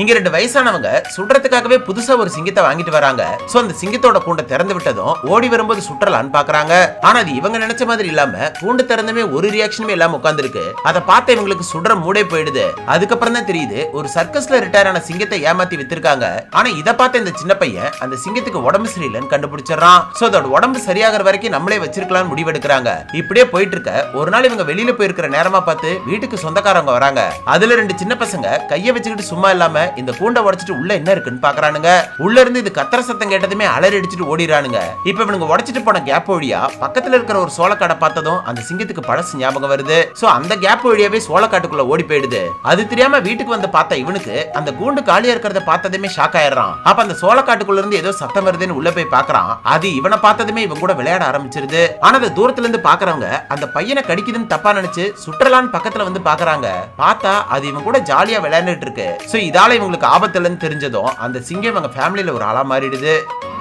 இங்க 2 வயசானவங்க சுடுறதுக்காகவே புதுசா ஒரு சிங்கத்தை வாங்கிட்டு வராங்க. சோ அந்த சிங்கத்தோட கூண்டை திறந்து விட்டதும் ஓடி வரும்போது சுற்றலான்னு பாக்குறாங்க. ஆனா அது இவங்க நினைச்ச மாதிரி இல்லாம கூண்டு திறந்துமே ஒரு ரியாக்ஷனுமே இல்லாம உட்கார்ந்துருக்கு. அதை பார்த்து இவங்களுக்கு சுடுற மூடே போயிடுது. அதுக்கப்புறம் தான் தெரியுது ஒரு சர்க்கஸ்ல ரிட்டையர் ஆன சிங்கத்தை ஏமாத்தி வித்திருக்காங்க. ஆனா இதை பார்த்த இந்த சின்ன பையன் அந்த சிங்கத்துக்கு உடம்பு சரியில்லைன்னு கண்டுபிடிச்சிடறான். சோ அதோட உடம்பு சரியாகிற வரைக்கும் நம்மளே வச்சிருக்கலாம்னு முடிவெடுக்கிறாங்க. இப்படியே போயிட்டு இருக்க ஒரு நாள் இவங்க வெளியில போயிருக்கிற நேரமா பார்த்து வீட்டுக்கு சொந்தக்காரங்க வராங்க. அதுல 2 சின்ன பசங்க கைய வச்சுக்கிட்டு சும்மா இல்லாம இந்த கூண்டை உடைச்சிட்டு உள்ள என்ன இருக்குன்னு பாக்குறானுங்க. உள்ள இருந்து இது கத்தர சத்தம் கேட்டதுமே அலறி அடிச்சிட்டு ஓடிறானுங்க. இப்ப இவனுங்க உடைச்சிட்டு போன கேப் வழியா பக்கத்துல இருக்கிற ஒரு சோளக்காடை பார்த்ததும் அந்த சிங்கத்துக்கு பழசு ஞாபகம் வருது. சோ அந்த கேப் வழியாவே சோளக்காட்டுக்குள்ள ஓடி போயிடுது. அது தெரியாம வீட்டுக்கு வந்து பார்த்த இவனுக்கு அந்த கூண்டு காலியா இருக்கிறத பார்த்ததுமே ஷாக் ஆயிடுறான். அப்ப அந்த சோளக்காட்டுக்குள்ள இருந்து ஏதோ சத்தம் வருதுன்னு உள்ள போய் பாக்குறான். அது இவனை பார்த்ததுமே இவன் கூட விளையாட ஆரம்பிச்சிருது. ஆனா அந்த தூரத்துல இருந்து பாக்குறவங்க அந்த பையனை கடிக்குதுன்னு தப்பா நினைச்சு சுற்றலான்னு பக்கத்துல வந்து பாக்குறாங்க. பார்த்தா அது இவன் கூட ஜாலியா விளையாண்டுட்டு இருக்கு. சோ இதால இவங்களுக்கு ஆபத்து இல்லைன்னு தெரிஞ்சதும் அந்த சிங்கம் இவங்க ஃபேமிலியில ஒரு ஆளா மாறிடுது.